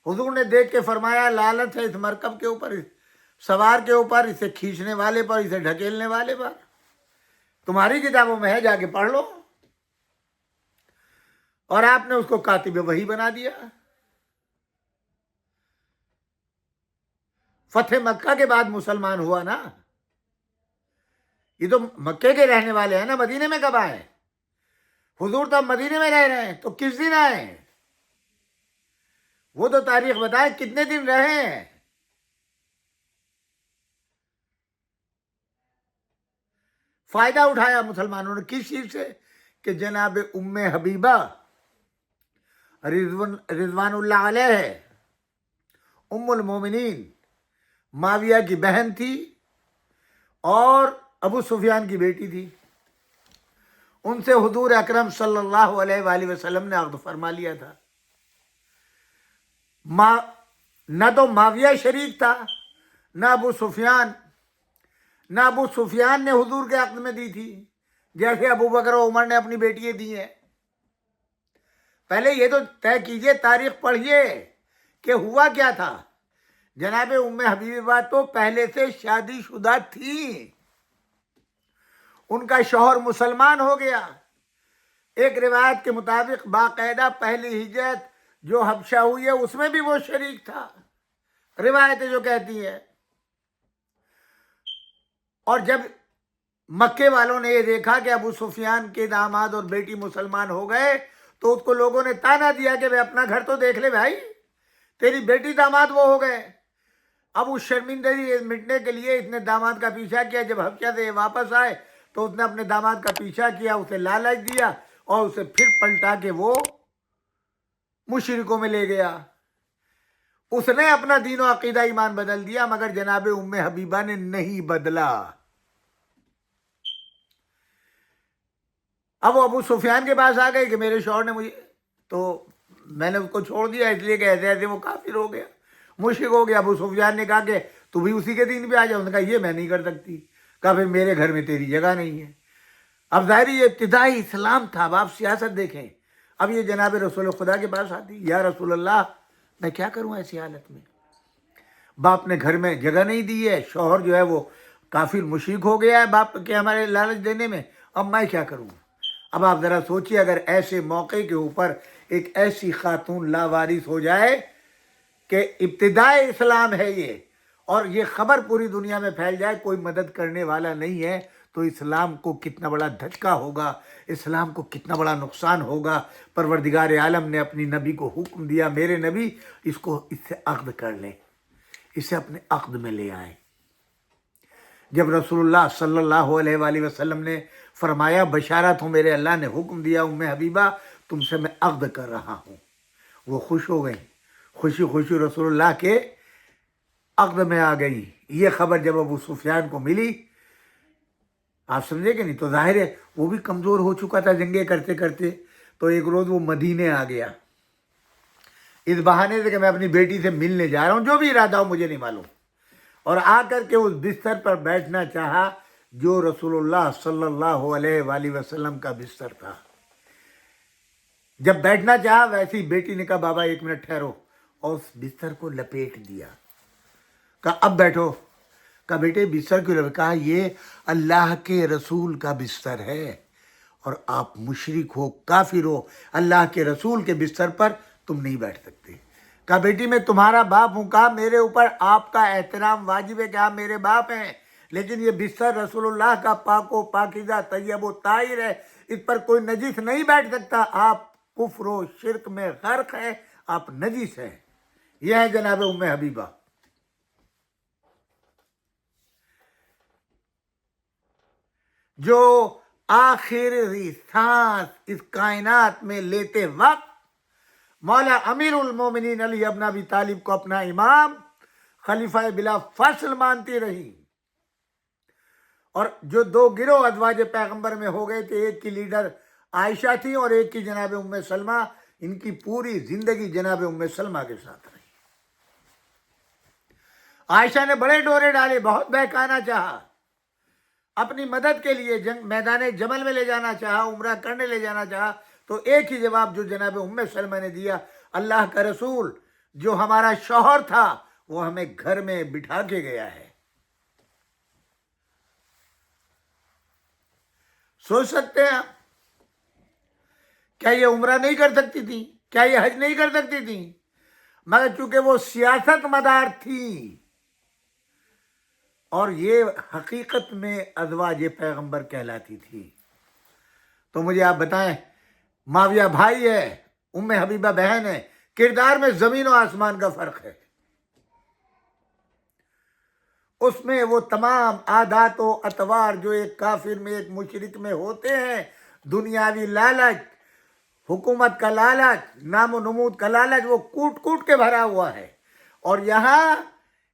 حضور نے دیکھ کے فرمایا لعنت ہے اس مرکب کے اوپر، اس سوار کے اوپر، اسے کھینچنے والے پر، اسے ڈھکیلنے والے پر، تمہاری کتابوں میں ہے، جا کے پڑھ لو۔ اور آپ نے اس کو کاتب وحی بنا دیا۔ فتح مکہ کے بعد مسلمان ہوا نا، یہ تو مکے کے رہنے والے ہیں نا، مدینے میں کب آئے؟ حضور تو مدینے میں رہ رہے ہیں، تو کس دن آئے؟ وہ تو تاریخ بتائے کتنے دن رہے ہیں۔ فائدہ اٹھایا مسلمانوں نے کس چیز سے؟ کہ جناب ام حبیبہ رضوان اللہ علیہ ہے، ام المومنین، معاویہ کی بہن تھی اور ابو سفیان کی بیٹی تھی۔ ان سے حضور اکرم صلی اللہ علیہ وآلہ وسلم نے عقد فرما لیا تھا۔ نہ تو معاویہ شریک تھا، نہ ابو سفیان نے حضور کے عقد میں دی تھی، جیسے ابو بکر و عمر نے اپنی بیٹیاں دی ہیں۔ پہلے یہ تو طے کیجئے، تاریخ پڑھیے کہ ہوا کیا تھا۔ جناب ام حبیبہ تو پہلے سے شادی شدہ تھی، ان کا شوہر مسلمان ہو گیا۔ ایک روایت کے مطابق باقاعدہ پہلی ہجرت جو حبشہ ہوئی ہے اس میں بھی وہ شریک تھا، روایتیں جو کہتی ہیں۔ اور جب مکے والوں نے یہ دیکھا کہ ابو سفیان کے داماد اور بیٹی مسلمان ہو گئے تو اس کو لوگوں نے تانا دیا کہ بھائی اپنا گھر تو دیکھ لے بھائی، تیری بیٹی داماد وہ ہو گئے۔ اب اس شرمندگی مٹنے کے لیے اس نے داماد کا پیچھا کیا۔ جب حبشہ سے واپس آئے تو اس نے اپنے داماد کا پیچھا کیا، اسے لالچ دیا اور اسے پھر پلٹا کے وہ مشرکوں میں لے گیا۔ اس نے اپنا دین و عقیدہ ایمان بدل دیا، مگر جناب ام حبیبہ نے نہیں بدلا۔ اب وہ ابو سفیان کے پاس آ گئے کہ میرے شوہر نے مجھے، تو میں نے اس کو چھوڑ دیا اس لیے کہ ایسے ایسے وہ کافر ہو گیا، مشرک ہو گیا۔ ابو سفیان نے کہا کہ تو بھی اسی کے دین پہ آ جاؤ۔ اس نے کہا یہ میں نہیں کر سکتی۔ کہا پھر میرے گھر میں تیری جگہ نہیں ہے۔ اب ظاہر یہ ابتدائی اسلام تھا۔ اب آپ سیاست دیکھیں، اب یہ جناب رسول خدا کے پاس آتی، یا رسول اللہ میں کیا کروں ایسی حالت میں؟ باپ نے گھر میں جگہ نہیں دی ہے، شوہر جو ہے وہ کافر مشرک ہو گیا ہے باپ کے ہمارے لالچ دینے میں، اب میں کیا کروں؟ اب آپ ذرا سوچئے، اگر ایسے موقع کے اوپر ایک ایسی خاتون لاوارث ہو جائے کہ ابتدائے اسلام ہے یہ، اور یہ خبر پوری دنیا میں پھیل جائے کوئی مدد کرنے والا نہیں ہے، تو اسلام کو کتنا بڑا دھچکا ہوگا، اسلام کو کتنا بڑا نقصان ہوگا۔ پروردگار عالم نے اپنی نبی کو حکم دیا، میرے نبی اس سے عقد کر لیں، اسے اپنے عقد میں لے آئیں۔ جب رسول اللہ صلی اللہ علیہ وآلہ وسلم نے فرمایا بشارت ہو، میرے اللہ نے حکم دیا ام حبیبہ تم سے میں عقد کر رہا ہوں۔ وہ خوش ہو گئی، خوشی خوشی رسول اللہ کے عقد میں آ گئی۔ یہ خبر جب ابو سفیان کو ملی، آپ سمجھے کہ نہیں، تو ظاہر ہے وہ بھی کمزور ہو چکا تھا جنگیں کرتے کرتے، تو ایک روز وہ مدینے آ گیا اس بہانے سے کہ میں اپنی بیٹی سے ملنے جا رہا ہوں، جو بھی ارادہ ہو مجھے نہیں معلوم، اور آ کر کے اس بستر پر بیٹھنا چاہا جو رسول اللہ صلی اللہ علیہ وآلہ وسلم کا بستر تھا۔ جب بیٹھنا چاہا ویسی بیٹی نے کہا بابا ایک منٹ ٹھہرو، اور اس بستر کو لپیٹ دیا، کہا اب بیٹھو۔ کہا بیٹے بستر کیوں لپیٹ؟ کہا یہ اللہ کے رسول کا بستر ہے اور آپ مشرک ہو، کافر ہو، اللہ کے رسول کے بستر پر تم نہیں بیٹھ سکتے۔ کہا بیٹی میں تمہارا باپ ہوں، کہا میرے اوپر آپ کا احترام واجب ہے کہ آپ میرے باپ ہیں، لیکن یہ بستر رسول اللہ کا پاک و پاکیزہ طیب و طاہر ہے، اس پر کوئی نجس نہیں بیٹھ سکتا، آپ کفر و شرک میں غرق ہے، آپ نجس ہیں۔ یہ ہے جناب ام حبیبہ۔ جو آخری سانس اس کائنات میں لیتے وقت مولا امیر المومنین علی ابن ابی طالب کو اپنا امام خلیفہ بلا فصل مانتی رہی، اور جو دو گروہ ازواج پیغمبر میں ہو گئے تھے، ایک کی لیڈر عائشہ تھی اور ایک کی جناب ام سلمہ، ان کی پوری زندگی جناب ام سلمہ کے ساتھ رہی۔ عائشہ نے بڑے ڈورے ڈالے، بہت بہکانا چاہا، اپنی مدد کے لیے میدان جمل میں لے جانا چاہا، عمرہ کرنے لے جانا چاہا، تو ایک ہی جواب جو جناب ام سلمہ نے دیا، اللہ کا رسول جو ہمارا شوہر تھا وہ ہمیں گھر میں بٹھا کے گیا ہے۔ سوچ سکتے ہیں آپ، کیا یہ عمرہ نہیں کر سکتی تھی؟ کیا یہ حج نہیں کر سکتی تھی؟ مگر چونکہ وہ سیاست مدار تھی اور یہ حقیقت میں ازواج پیغمبر کہلاتی تھی۔ تو مجھے آپ بتائیں، معاویہ بھائی ہے، ام حبیبہ بہن ہے، کردار میں زمین و آسمان کا فرق ہے۔ اس میں وہ تمام عادات و اطوار جو ایک کافر میں، ایک مشرک میں ہوتے ہیں، دنیاوی لالچ، حکومت کا لالچ، نام و نمود کا لالچ، وہ کوٹ کوٹ کے بھرا ہوا ہے، اور یہاں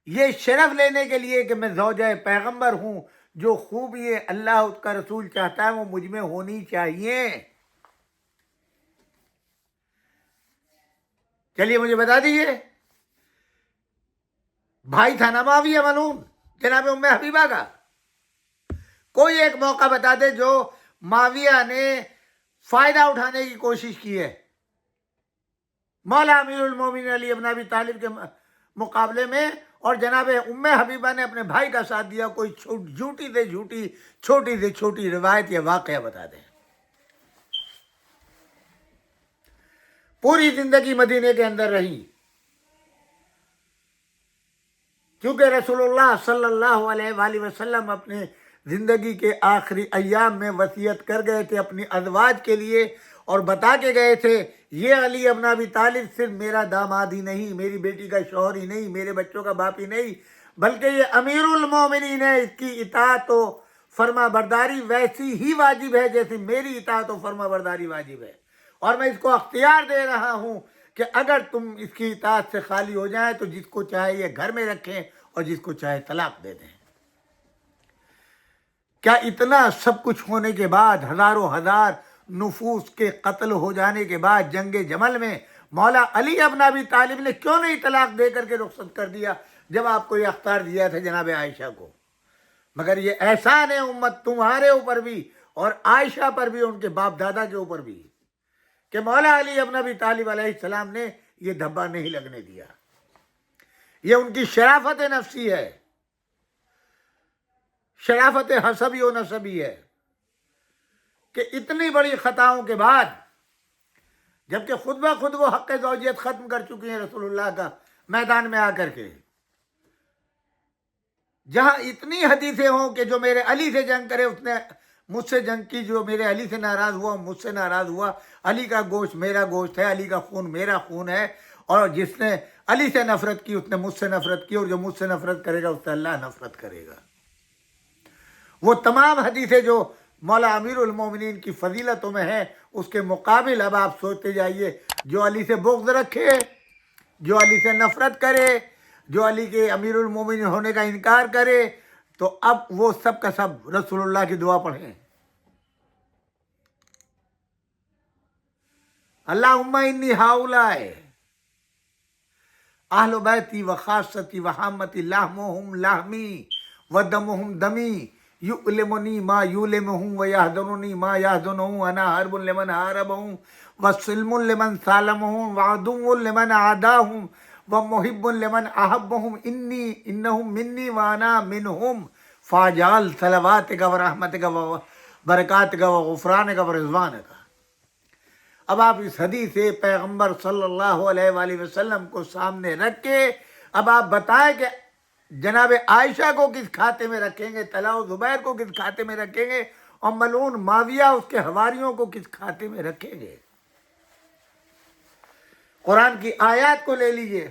یہ شرف لینے کے لیے کہ میں زوجہ پیغمبر ہوں، جو خوبی اللہ اس کا رسول چاہتا ہے وہ مجھ میں ہونی چاہیے۔ چلیے مجھے بتا دیجئے، بھائی تھا نا معاویہ ملعون جناب ام حبیبہ کا، کوئی ایک موقع بتا دے جو معاویہ نے فائدہ اٹھانے کی کوشش کی ہے مولا امیر المومنین علی ابن ابی طالب کے مقابلے میں، اور جناب ام حبیبہ نے اپنے بھائی کا ساتھ دیا، کوئی جھوٹی سے جھوٹی، چھوٹی سے چھوٹی روایت یا واقعہ بتا دیں۔ پوری زندگی مدینے کے اندر رہی، کیونکہ رسول اللہ صلی اللہ علیہ وآلہ وسلم اپنے زندگی کے آخری ایام میں وصیت کر گئے تھے اپنی ازواج کے لیے، اور بتا کے گئے تھے یہ علی ابن ابی طالب صرف میرا داماد ہی نہیں، میری بیٹی کا شوہر ہی نہیں، میرے بچوں کا باپ ہی نہیں، بلکہ یہ امیر المومنین ہے، اس کی اطاعت و فرما برداری ویسی ہی واجب ہے جیسے میری اطاعت و فرما برداری واجب ہے، اور میں اس کو اختیار دے رہا ہوں کہ اگر تم اس کی اطاعت سے خالی ہو جائیں تو جس کو چاہے یہ گھر میں رکھیں اور جس کو چاہے طلاق دے دیں۔ کیا اتنا سب کچھ ہونے کے بعد، ہزاروں ہزار نفوس کے قتل ہو جانے کے بعد، جنگ جمل میں مولا علی ابن ابی طالب نے کیوں نہیں طلاق دے کر کے رخصت کر دیا جب آپ کو یہ اختیار دیا تھا جناب عائشہ کو؟ مگر یہ احسان ہے امت تمہارے اوپر بھی اور عائشہ پر بھی، ان کے باپ دادا کے اوپر بھی، کہ مولا علی ابن ابی طالب علیہ السلام نے یہ دھبا نہیں لگنے دیا۔ یہ ان کی شرافت نفسی ہے، شرافت حسبی و نسبی ہے، کہ اتنی بڑی خطاؤں کے بعد، جبکہ خود بخود وہ حق زوجیت ختم کر چکی ہیں رسول اللہ کا میدان میں آ کر کے، جہاں اتنی حدیثیں ہوں کہ جو میرے علی سے جنگ کرے اس نے مجھ سے جنگ کی، جو میرے علی سے ناراض ہوا مجھ سے ناراض ہوا، علی کا گوشت میرا گوشت ہے، علی کا خون میرا خون ہے، اور جس نے علی سے نفرت کی اس نے مجھ سے نفرت کی، اور جو مجھ سے نفرت کرے گا اس سے اللہ نفرت کرے گا۔ وہ تمام حدیثیں جو مولا امیرُ المومنین کی فضیلتوں میں ہے، اس کے مقابل اب آپ سوچتے جائیے، جو علی سے بغض رکھے، جو علی سے نفرت کرے، جو علی کے امیر المومنین ہونے کا انکار کرے، تو اب وہ سب کا سب رسول اللہ کی دعا پڑھیں، اللہم انی ہؤلاء اہل بیتی و خاصتی و حامتی لحمہم لحمی و دمہم دمی یؤلمنی ما یؤلمہم و یحزننی ما یحزنہم انا حرب لمن حاربہم و سلم لمن سالمہم و عدو لمن عاداہم و محب لمن احبہم انہم منی و انا منہم فاجعل صلواتک و رحمتک و برکاتک و غفرانک و رضوانک۔ اب آپ اس حدیث سے پیغمبر صلی اللہ علیہ وآلہ وسلم کو سامنے رکھ کے اب آپ بتائیں کہ جناب عائشہ کو کس کھاتے میں رکھیں گے، طلحہ و زبیر کو کس کھاتے میں رکھیں گے، اور ملعون معاویہ اس کے حواریوں کو کس کھاتے میں رکھیں گے۔ قرآن کی آیات کو لے لیجئے،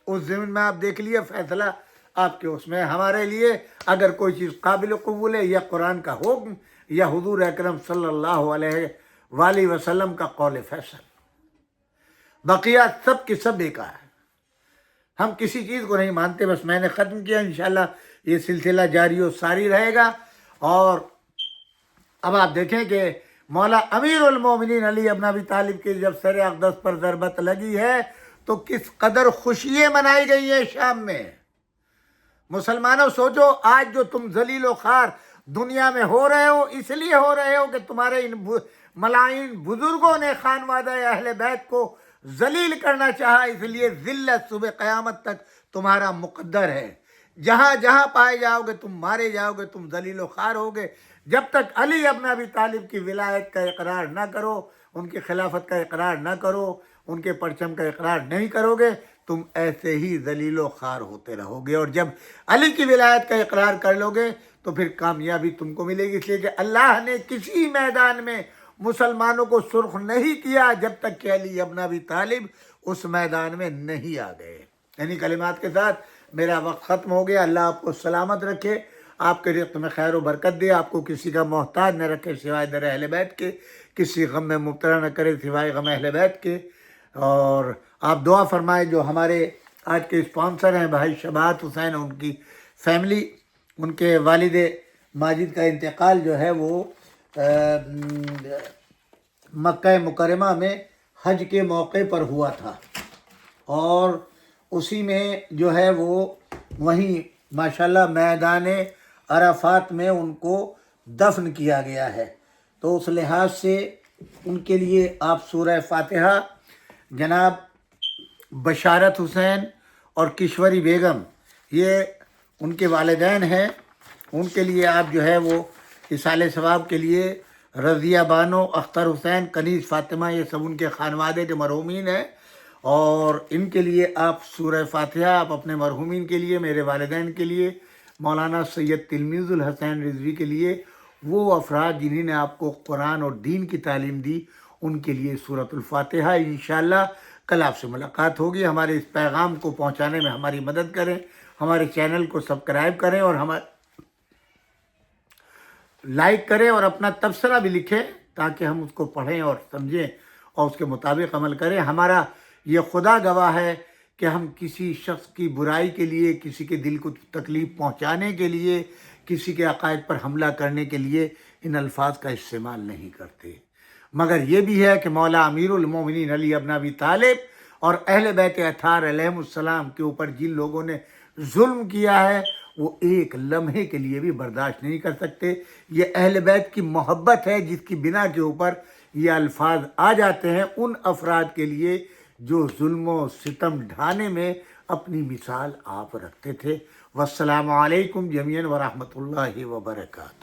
اس زمین میں آپ دیکھ لیے، فیصلہ آپ کے اس میں۔ ہمارے لیے اگر کوئی چیز قابل قبول ہے، یا قرآن کا حکم یا حضور اکرم صلی اللہ علیہ وآلہ وسلم کا قول فیصل، بقیہ سب کی سب بیکار ہے۔ ہم کسی چیز کو نہیں مانتے۔ بس میں نے ختم کیا، انشاءاللہ یہ سلسلہ جاری و ساری رہے گا۔ اور اب آپ دیکھیں کہ مولا امیر المومنین علی ابن ابی طالب کے جب سر اقدس پر ضربت لگی ہے تو کس قدر خوشیاں منائی گئی ہیں شام میں۔ مسلمانوں سوچو، آج جو تم ذلیل و خوار دنیا میں ہو رہے ہو، اس لیے ہو رہے ہو کہ تمہارے ان ملائن بزرگوں نے خانوادہ اہل بیت کو ذلیل کرنا چاہا، اس لیے ذلت صبح قیامت تک تمہارا مقدر ہے۔ جہاں جہاں پائے جاؤ گے تم مارے جاؤ گے، تم ذلیل و خوار ہوگے۔ جب تک علی ابن ابی طالب کی ولایت کا اقرار نہ کرو، ان کی خلافت کا اقرار نہ کرو، ان کے پرچم کا اقرار نہیں کرو گے، تم ایسے ہی ذلیل و خوار ہوتے رہو گے۔ اور جب علی کی ولایت کا اقرار کر لو گے تو پھر کامیابی تم کو ملے گی، اس لیے کہ اللہ نے کسی میدان میں مسلمانوں کو سرخ نہیں کیا جب تک کہ علی ابن ابی طالب اس میدان میں نہیں آ گئے۔ انہی کلمات کے ساتھ میرا وقت ختم ہو گیا۔ اللہ آپ کو سلامت رکھے، آپ کے رزق میں خیر و برکت دے، آپ کو کسی کا محتاج نہ رکھے سوائے در اہل بیت کے، کسی غم میں مبتلا نہ کرے سوائے غم اہل بیت کے۔ اور آپ دعا فرمائیں، جو ہمارے آج کے اسپانسر ہیں بھائی شباہت حسین، ان کی فیملی، ان کے والد ماجد کا انتقال جو ہے وہ مکہ مکرمہ میں حج کے موقع پر ہوا تھا، اور اسی میں جو ہے وہ وہیں ماشاءاللہ میدان عرفات میں ان کو دفن کیا گیا ہے۔ تو اس لحاظ سے ان کے لیے آپ سورہ فاتحہ جناب بشارت حسین اور کشوری بیگم، یہ ان کے والدین ہیں، ان کے لیے آپ جو ہے وہ اصالِ ثواب کے لیے رضیہ بانو، اختر حسین، کنیز فاطمہ، یہ سب ان کے خانوادے کے مرحومین ہیں، اور ان کے لیے آپ سورہ فاتحہ آپ اپنے مرحومین کے لیے، میرے والدین کے لیے، مولانا سید تلمیذ الحسین رضوی کے لیے، وہ افراد جنہیں نے آپ کو قرآن اور دین کی تعلیم دی، ان کے لیے سورۃ الفاتحہ۔ انشاءاللہ کل آپ سے ملاقات ہوگی۔ ہمارے اس پیغام کو پہنچانے میں ہماری مدد کریں، ہمارے چینل کو سبسکرائب کریں اور لائک کریں، اور اپنا تبصرہ بھی لکھیں تاکہ ہم اس کو پڑھیں اور سمجھیں اور اس کے مطابق عمل کریں۔ ہمارا یہ خدا گواہ ہے کہ ہم کسی شخص کی برائی کے لیے، کسی کے دل کو تکلیف پہنچانے کے لیے، کسی کے عقائد پر حملہ کرنے کے لیے ان الفاظ کا استعمال نہیں کرتے، مگر یہ بھی ہے کہ مولا امیر المومنین علی ابن ابی طالب اور اہل بیت اطہار علیہم السلام کے اوپر جن لوگوں نے ظلم کیا ہے وہ ایک لمحے کے لیے بھی برداشت نہیں کر سکتے۔ یہ اہل بیت کی محبت ہے جس کی بنا کے اوپر یہ الفاظ آ جاتے ہیں ان افراد کے لیے جو ظلم و ستم ڈھانے میں اپنی مثال آپ رکھتے تھے۔ والسلام علیکم جمیعاً ورحمۃ اللہ وبرکاتہ۔